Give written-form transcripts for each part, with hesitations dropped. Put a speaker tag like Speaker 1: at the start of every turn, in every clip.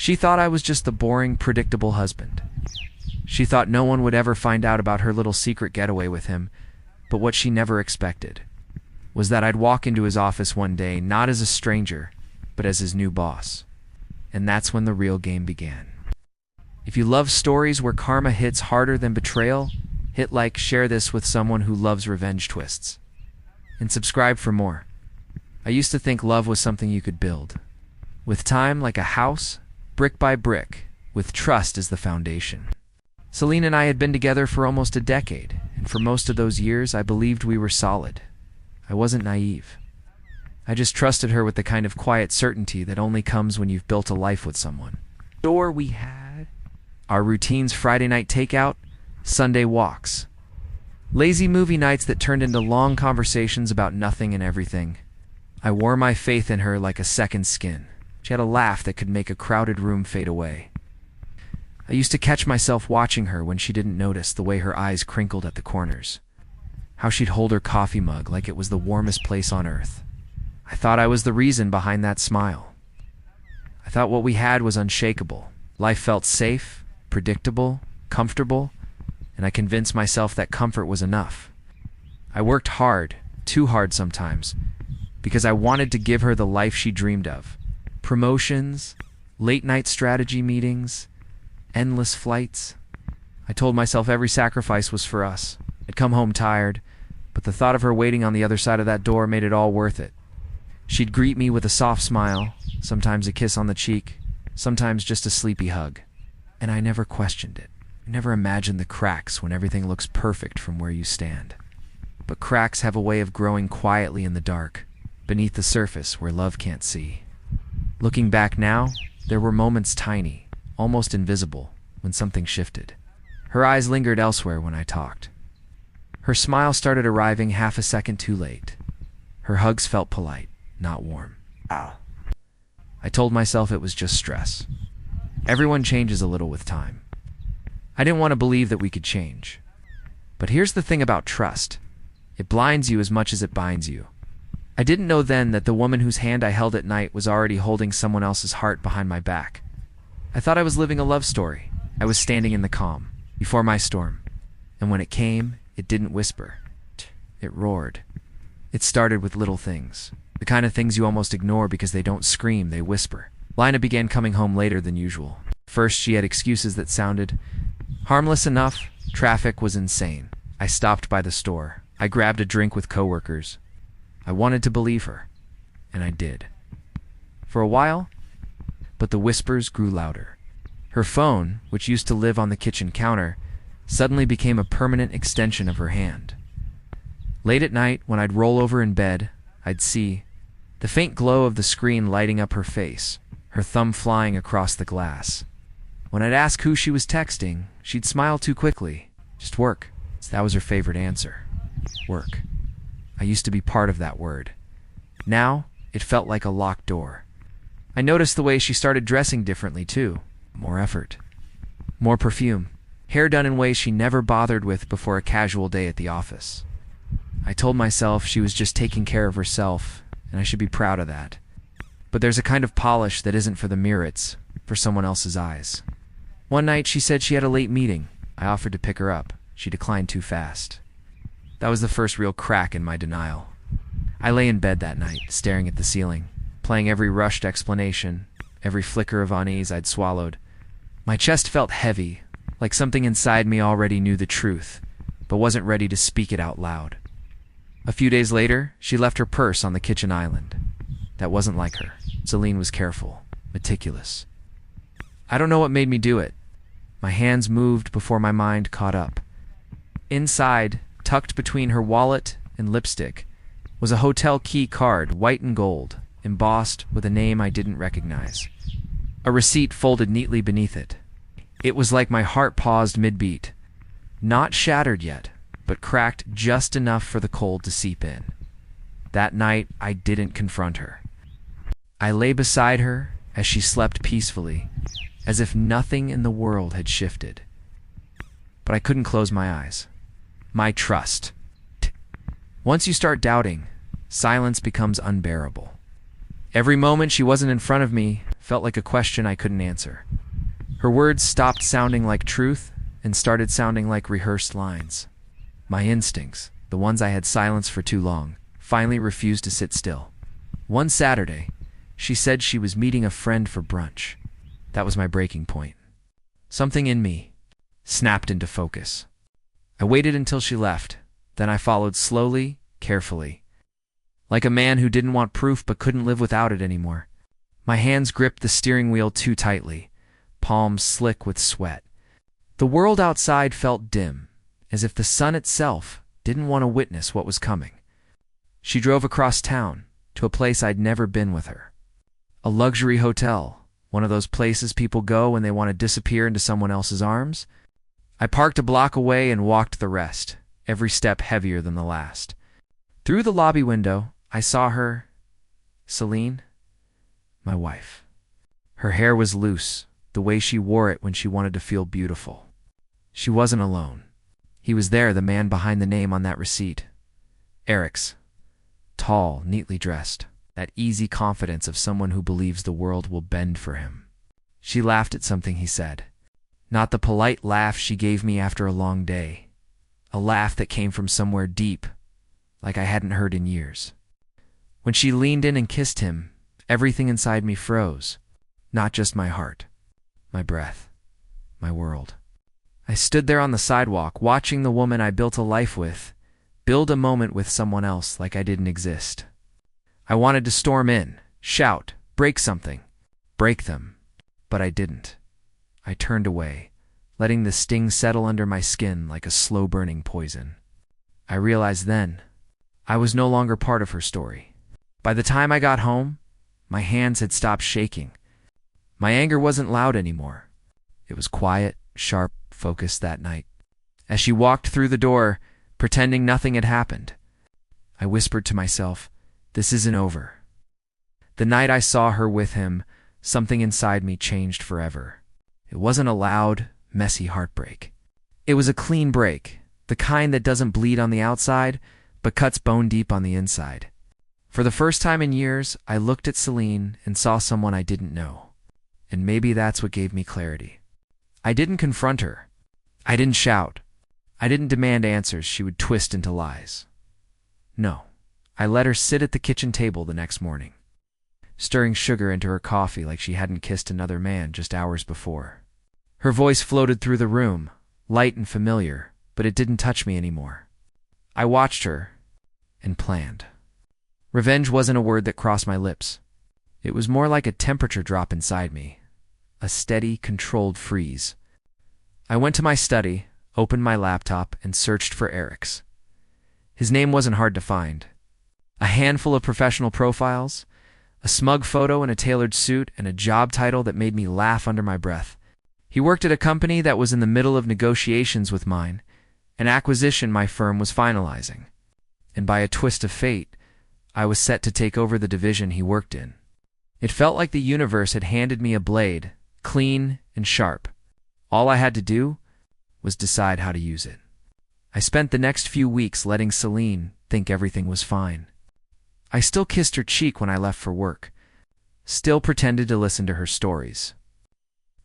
Speaker 1: She thought I was just the boring, predictable husband. She thought no one would ever find out about her little secret getaway with him, but what she never expected was that I'd walk into his office one day, not as a stranger, but as his new boss. And that's when the real game began. If you love stories where karma hits harder than betrayal, hit like, share this with someone who loves revenge twists. And subscribe for more. I used to think love was something you could build. With time, like a house, brick by brick, with trust as the foundation. Celine and I had been together for almost a decade, and for most of those years, I believed we were solid. I wasn't naive. I just trusted her with the kind of quiet certainty that only comes when you've built a life with someone. Or we had our routines: Friday night takeout, Sunday walks. Lazy movie nights that turned into long conversations about nothing and everything. I wore my faith in her like a second skin. She had a laugh that could make a crowded room fade away. I used to catch myself watching her when she didn't notice, the way her eyes crinkled at the corners. How she'd hold her coffee mug like it was the warmest place on earth. I thought I was the reason behind that smile. I thought what we had was unshakable. Life felt safe, predictable, comfortable, and I convinced myself that comfort was enough. I worked hard, too hard sometimes, because I wanted to give her the life she dreamed of. Promotions, late-night strategy meetings, endless flights. I told myself every sacrifice was for us. I'd come home tired, but the thought of her waiting on the other side of that door made it all worth it. She'd greet me with a soft smile, sometimes a kiss on the cheek, sometimes just a sleepy hug. And I never questioned it. I never imagined the cracks when everything looks perfect from where you stand. But cracks have a way of growing quietly in the dark, beneath the surface where love can't see. Looking back now, there were moments tiny, almost invisible, when something shifted. Her eyes lingered elsewhere when I talked. Her smile started arriving half a second too late. Her hugs felt polite, not warm. I told myself it was just stress. Everyone changes a little with time. I didn't want to believe that we could change. But here's the thing about trust. It blinds you as much as it binds you. I didn't know then that the woman whose hand I held at night was already holding someone else's heart behind my back. I thought I was living a love story. I was standing in the calm, before my storm. And when it came, it didn't whisper. It roared. It started with little things. The kind of things you almost ignore because they don't scream, they whisper. Lina began coming home later than usual. First, she had excuses that sounded harmless enough. Traffic was insane. I stopped by the store. I grabbed a drink with coworkers. I wanted to believe her, and I did. For a while, but the whispers grew louder. Her phone, which used to live on the kitchen counter, suddenly became a permanent extension of her hand. Late at night, when I'd roll over in bed, I'd see the faint glow of the screen lighting up her face, her thumb flying across the glass. When I'd ask who she was texting, she'd smile too quickly. Just work. That was her favorite answer. Work. I used to be part of that word. Now, it felt like a locked door. I noticed the way she started dressing differently, too. More effort. More perfume. Hair done in ways she never bothered with before a casual day at the office. I told myself she was just taking care of herself, and I should be proud of that. But there's a kind of polish that isn't for the mirror, it's for someone else's eyes. One night she said she had a late meeting. I offered to pick her up. She declined too fast. That was the first real crack in my denial. I lay in bed that night, staring at the ceiling, playing every rushed explanation, every flicker of unease I'd swallowed. My chest felt heavy, like something inside me already knew the truth, but wasn't ready to speak it out loud. A few days later, she left her purse on the kitchen island. That wasn't like her. Celine was careful, meticulous. I don't know what made me do it. My hands moved before my mind caught up. Inside, tucked between her wallet and lipstick, was a hotel key card, white and gold, embossed with a name I didn't recognize. A receipt folded neatly beneath it. It was like my heart paused mid-beat. Not shattered yet, but cracked just enough for the cold to seep in. That night, I didn't confront her. I lay beside her as she slept peacefully, as if nothing in the world had shifted. But I couldn't close my eyes. My trust. Once you start doubting, silence becomes unbearable. Every moment she wasn't in front of me felt like a question I couldn't answer. Her words stopped sounding like truth and started sounding like rehearsed lines. My instincts, the ones I had silenced for too long, finally refused to sit still. One Saturday, she said she was meeting a friend for brunch. That was my breaking point. Something in me snapped into focus. I waited until she left, then I followed slowly, carefully. Like a man who didn't want proof but couldn't live without it anymore. My hands gripped the steering wheel too tightly, palms slick with sweat. The world outside felt dim, as if the sun itself didn't want to witness what was coming. She drove across town, to a place I'd never been with her. A luxury hotel, one of those places people go when they want to disappear into someone else's arms. I parked a block away and walked the rest, every step heavier than the last. Through the lobby window, I saw her, Celine, my wife. Her hair was loose, the way she wore it when she wanted to feel beautiful. She wasn't alone. He was there, the man behind the name on that receipt. Eric's. Tall, neatly dressed, that easy confidence of someone who believes the world will bend for him. She laughed at something he said. Not the polite laugh she gave me after a long day. A laugh that came from somewhere deep, like I hadn't heard in years. When she leaned in and kissed him, everything inside me froze. Not just my heart, my breath, my world. I stood there on the sidewalk, watching the woman I built a life with build a moment with someone else like I didn't exist. I wanted to storm in, shout, break something, break them, but I didn't. I turned away, letting the sting settle under my skin like a slow-burning poison. I realized then, I was no longer part of her story. By the time I got home, my hands had stopped shaking. My anger wasn't loud anymore. It was quiet, sharp, focused that night. As she walked through the door, pretending nothing had happened, I whispered to myself, "This isn't over." The night I saw her with him, something inside me changed forever. It wasn't a loud, messy heartbreak. It was a clean break, the kind that doesn't bleed on the outside, but cuts bone deep on the inside. For the first time in years, I looked at Celine and saw someone I didn't know. And maybe that's what gave me clarity. I didn't confront her. I didn't shout. I didn't demand answers she would twist into lies. No, I let her sit at the kitchen table the next morning, stirring sugar into her coffee like she hadn't kissed another man just hours before. Her voice floated through the room, light and familiar, but it didn't touch me anymore. I watched her and planned. Revenge wasn't a word that crossed my lips. It was more like a temperature drop inside me, a steady, controlled freeze. I went to my study, opened my laptop, and searched for Eric's. His name wasn't hard to find. A handful of professional profiles, a smug photo in a tailored suit, and a job title that made me laugh under my breath. He worked at a company that was in the middle of negotiations with mine, an acquisition my firm was finalizing. And by a twist of fate, I was set to take over the division he worked in. It felt like the universe had handed me a blade, clean and sharp. All I had to do was decide how to use it. I spent the next few weeks letting Celine think everything was fine. I still kissed her cheek when I left for work, still pretended to listen to her stories.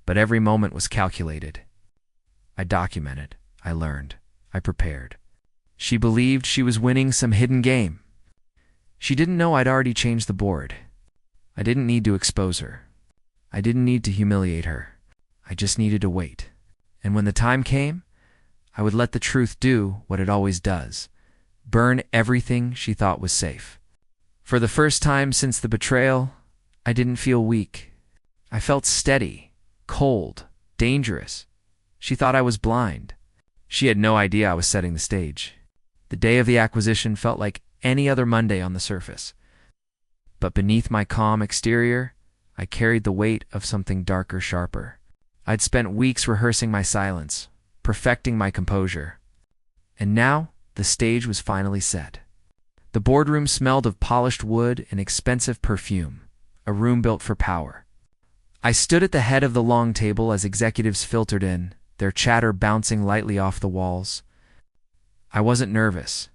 Speaker 1: But every moment was calculated. I documented, I learned, I prepared. She believed she was winning some hidden game. She didn't know I'd already changed the board. I didn't need to expose her. I didn't need to humiliate her. I just needed to wait. And when the time came, I would let the truth do what it always does, burn everything she thought was safe. For the first time since the betrayal, I didn't feel weak. I felt steady, cold, dangerous. She thought I was blind. She had no idea I was setting the stage. The day of the acquisition felt like any other Monday on the surface. But beneath my calm exterior, I carried the weight of something darker, sharper. I'd spent weeks rehearsing my silence, perfecting my composure. And now, the stage was finally set. The boardroom smelled of polished wood and expensive perfume, a room built for power. I stood at the head of the long table as executives filtered in, their chatter bouncing lightly off the walls. I wasn't nervous,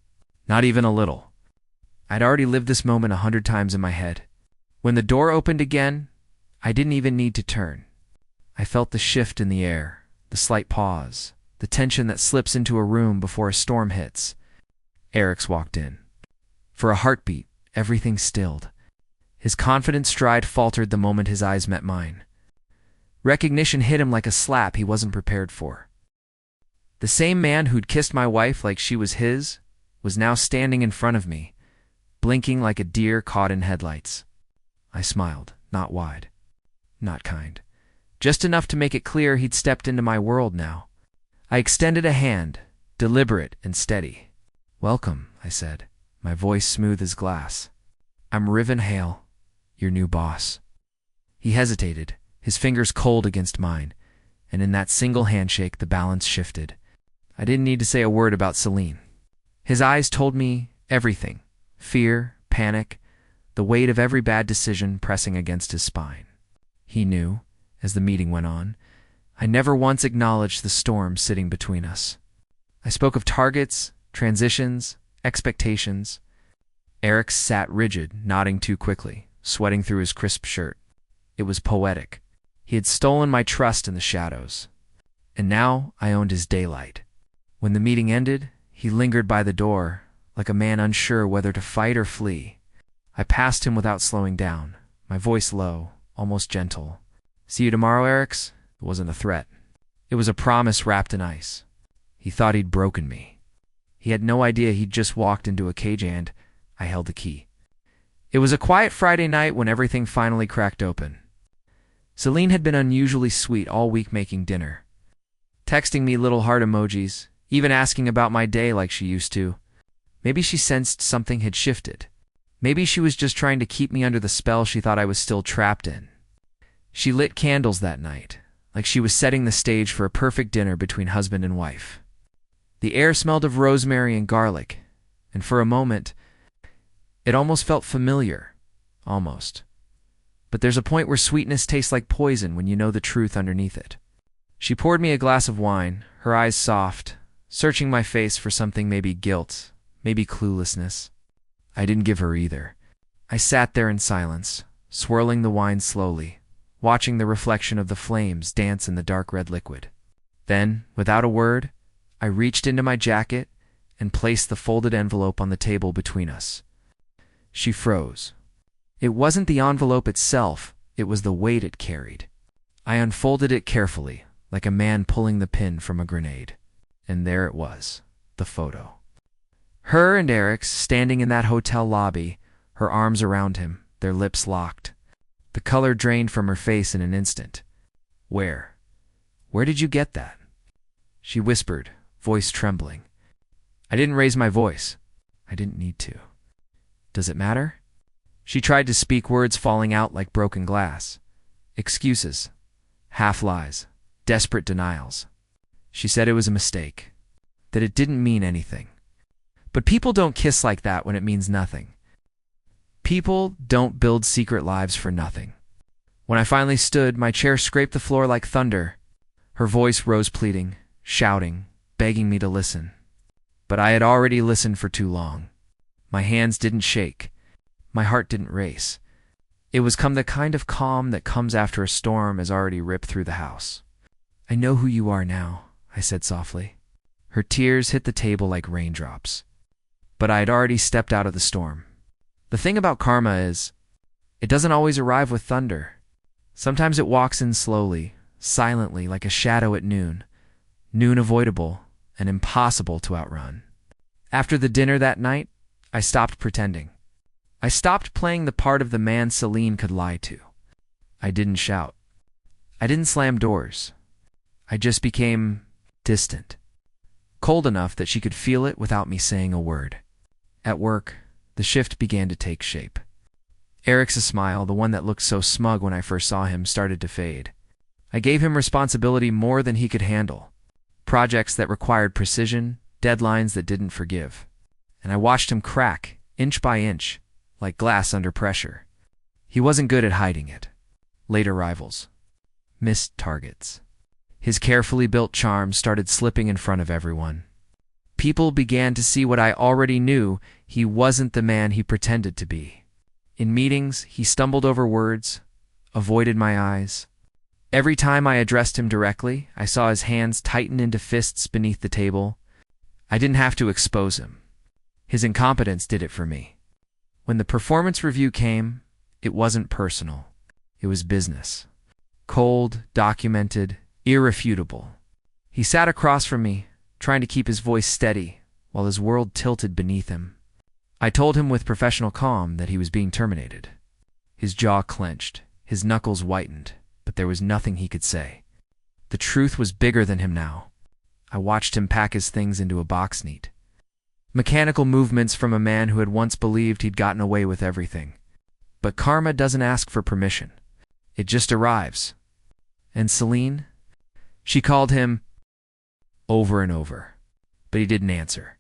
Speaker 1: not even a little. I'd already lived this moment 100 times in my head. When the door opened again, I didn't even need to turn. I felt the shift in the air, the slight pause, the tension that slips into a room before a storm hits. Eric's walked in. For a heartbeat, everything stilled. His confident stride faltered the moment his eyes met mine. Recognition hit him like a slap he wasn't prepared for. The same man who'd kissed my wife like she was his was now standing in front of me, blinking like a deer caught in headlights. I smiled, not wide, not kind. Just enough to make it clear he'd stepped into my world now. I extended a hand, deliberate and steady. "Welcome," I said, my voice smooth as glass. "I'm Riven Hale, your new boss." He hesitated, his fingers cold against mine, and in that single handshake the balance shifted. I didn't need to say a word about Celine. His eyes told me everything: fear, panic, the weight of every bad decision pressing against his spine. He knew, as the meeting went on, I never once acknowledged the storm sitting between us. I spoke of targets, transitions, expectations. Eric sat rigid, nodding too quickly, sweating through his crisp shirt. It was poetic. He had stolen my trust in the shadows, and now I owned his daylight. When the meeting ended, he lingered by the door, like a man unsure whether to fight or flee. I passed him without slowing down, my voice low, almost gentle. "See you tomorrow, Erics?" It wasn't a threat. It was a promise wrapped in ice. He thought he'd broken me. He had no idea he'd just walked into a cage and I held the key. It was a quiet Friday night when everything finally cracked open. Celine had been unusually sweet all week making dinner, texting me little heart emojis, even asking about my day like she used to. Maybe she sensed something had shifted. Maybe she was just trying to keep me under the spell she thought I was still trapped in. She lit candles that night, like she was setting the stage for a perfect dinner between husband and wife. The air smelled of rosemary and garlic, and for a moment, it almost felt familiar. Almost. But there's a point where sweetness tastes like poison when you know the truth underneath it. She poured me a glass of wine, her eyes soft, searching my face for something, maybe guilt, maybe cluelessness. I didn't give her either. I sat there in silence, swirling the wine slowly, watching the reflection of the flames dance in the dark red liquid. Then, without a word, I reached into my jacket and placed the folded envelope on the table between us. She froze. It wasn't the envelope itself, it was the weight it carried. I unfolded it carefully, like a man pulling the pin from a grenade. And there it was, the photo. Her and Eric's standing in that hotel lobby, her arms around him, their lips locked. The color drained from her face in an instant. Where did you get that?" She whispered, voice trembling. I didn't raise my voice. I didn't need to. "Does it matter?" She tried to speak, words falling out like broken glass. Excuses, half-lies, desperate denials. She said it was a mistake, that it didn't mean anything. But people don't kiss like that when it means nothing. People don't build secret lives for nothing. When I finally stood, my chair scraped the floor like thunder. Her voice rose pleading, shouting, begging me to listen. But I had already listened for too long. My hands didn't shake. My heart didn't race. It was the kind of calm that comes after a storm has already ripped through the house. "I know who you are now," I said softly. Her tears hit the table like raindrops. But I had already stepped out of the storm. The thing about karma is, it doesn't always arrive with thunder. Sometimes it walks in slowly, silently, like a shadow at noon. Noon avoidable and impossible to outrun. After the dinner that night, I stopped pretending. I stopped playing the part of the man Celine could lie to. I didn't shout. I didn't slam doors. I just became distant. Cold enough that she could feel it without me saying a word. At work, the shift began to take shape. Eric's smile, the one that looked so smug when I first saw him, started to fade. I gave him responsibility more than he could handle. Projects that required precision, deadlines that didn't forgive. And I watched him crack, inch by inch, like glass under pressure. He wasn't good at hiding it. Late arrivals. Missed targets. His carefully built charm started slipping in front of everyone. People began to see what I already knew: he wasn't the man he pretended to be. In meetings, he stumbled over words, avoided my eyes. Every time I addressed him directly, I saw his hands tighten into fists beneath the table. I didn't have to expose him. His incompetence did it for me. When the performance review came, it wasn't personal. It was business. Cold, documented, irrefutable. He sat across from me, trying to keep his voice steady, while his world tilted beneath him. I told him with professional calm that he was being terminated. His jaw clenched, his knuckles whitened, but there was nothing he could say. The truth was bigger than him now. I watched him pack his things into a box neat. Mechanical movements from a man who had once believed he'd gotten away with everything. But karma doesn't ask for permission. It just arrives. And Celine? She called him over and over, but he didn't answer.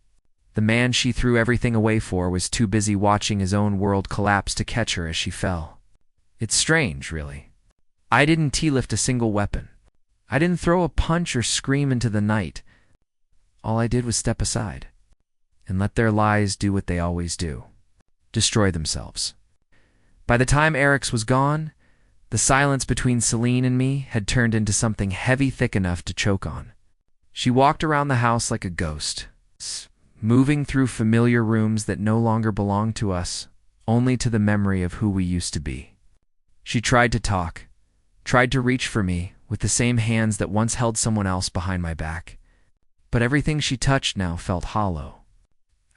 Speaker 1: The man she threw everything away for was too busy watching his own world collapse to catch her as she fell. It's strange, really. I didn't T-lift a single weapon. I didn't throw a punch or scream into the night. All I did was step aside and let their lies do what they always do, destroy themselves. By the time Eric's was gone, the silence between Celine and me had turned into something heavy thick enough to choke on. She walked around the house like a ghost, moving through familiar rooms that no longer belonged to us, only to the memory of who we used to be. She tried to talk, tried to reach for me with the same hands that once held someone else behind my back. But everything she touched now felt hollow.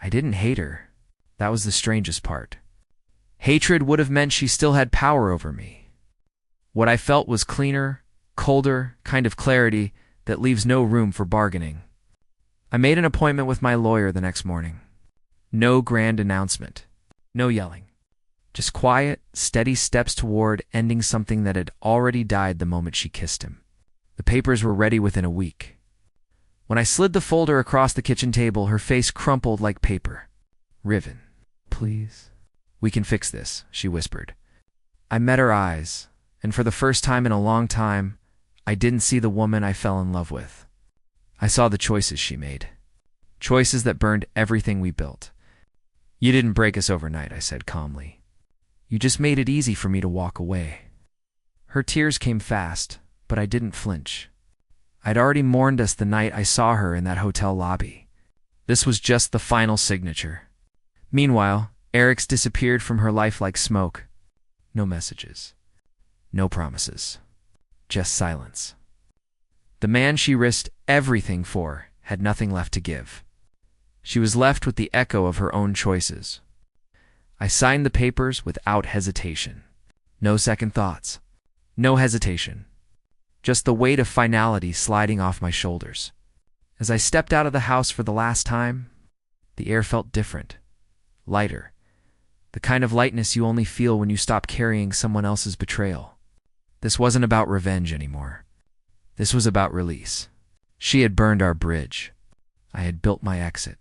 Speaker 1: I didn't hate her. That was the strangest part. Hatred would have meant she still had power over me. What I felt was cleaner, colder, kind of clarity that leaves no room for bargaining. I made an appointment with my lawyer the next morning. No grand announcement. No yelling. Just quiet, steady steps toward ending something that had already died the moment she kissed him. The papers were ready within a week. When I slid the folder across the kitchen table, her face crumpled like paper. "Riven, please. We can fix this," she whispered. I met her eyes, and for the first time in a long time, I didn't see the woman I fell in love with. I saw the choices she made. Choices that burned everything we built. "You didn't break us overnight," I said calmly. "You just made it easy for me to walk away." Her tears came fast, but I didn't flinch. I'd already mourned us the night I saw her in that hotel lobby. This was just the final signature. Meanwhile, Eric's disappeared from her life like smoke. No messages. No promises. Just silence. The man she risked everything for had nothing left to give. She was left with the echo of her own choices. I signed the papers without hesitation. No second thoughts. No hesitation. Just the weight of finality sliding off my shoulders. As I stepped out of the house for the last time, the air felt different. Lighter. The kind of lightness you only feel when you stop carrying someone else's betrayal. This wasn't about revenge anymore. This was about release. She had burned our bridge. I had built my exit.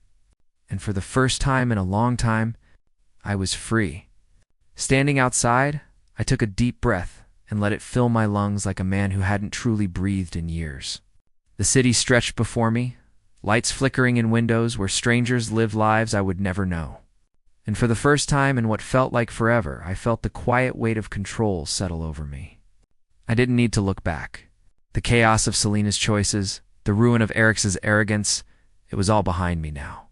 Speaker 1: And for the first time in a long time, I was free. Standing outside, I took a deep breath and let it fill my lungs like a man who hadn't truly breathed in years. The city stretched before me, lights flickering in windows where strangers lived lives I would never know. And for the first time in what felt like forever, I felt the quiet weight of control settle over me. I didn't need to look back. The chaos of Selena's choices, the ruin of Eric's arrogance, it was all behind me now.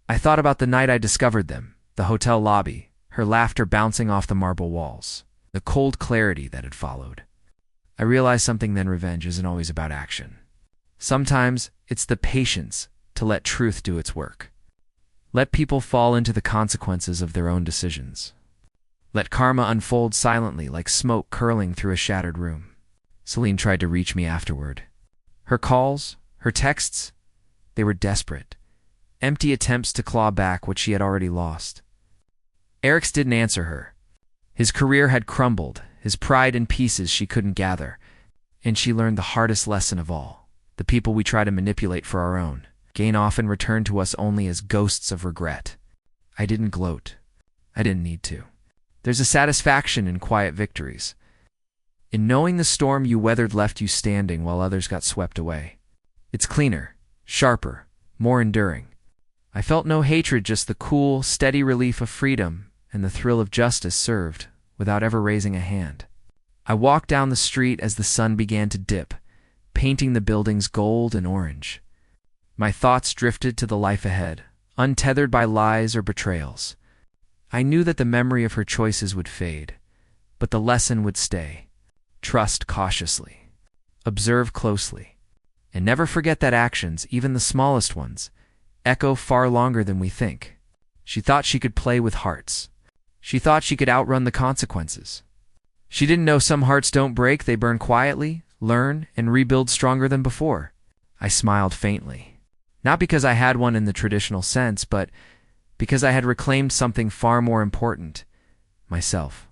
Speaker 1: I thought about the night I discovered them, the hotel lobby, her laughter bouncing off the marble walls, the cold clarity that had followed. I realized something then: revenge isn't always about action. Sometimes it's the patience to let truth do its work. Let people fall into the consequences of their own decisions. Let karma unfold silently like smoke curling through a shattered room. Celine tried to reach me afterward. Her calls, her texts, they were desperate. Empty attempts to claw back what she had already lost. Eric's didn't answer her. His career had crumbled, his pride in pieces she couldn't gather, and she learned the hardest lesson of all. The people we try to manipulate for our own gain often return to us only as ghosts of regret. I didn't gloat. I didn't need to. There's a satisfaction in quiet victories. In knowing the storm you weathered left you standing while others got swept away. It's cleaner, sharper, more enduring. I felt no hatred, just the cool, steady relief of freedom and the thrill of justice served without ever raising a hand. I walked down the street as the sun began to dip, painting the buildings gold and orange. My thoughts drifted to the life ahead, untethered by lies or betrayals. I knew that the memory of her choices would fade, but the lesson would stay. Trust cautiously, observe closely, and never forget that actions, even the smallest ones, echo far longer than we think. She thought she could play with hearts. She thought she could outrun the consequences. She didn't know some hearts don't break, they burn quietly, learn, and rebuild stronger than before. I smiled faintly. Not because I had one in the traditional sense, but because I had reclaimed something far more important, myself.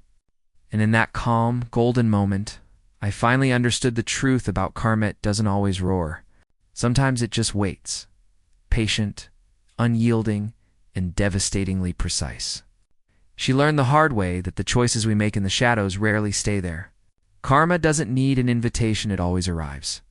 Speaker 1: And in that calm, golden moment, I finally understood the truth about karma. It doesn't always roar. Sometimes it just waits, patient, unyielding, and devastatingly precise. She learned the hard way that the choices we make in the shadows rarely stay there. Karma doesn't need an invitation, it always arrives.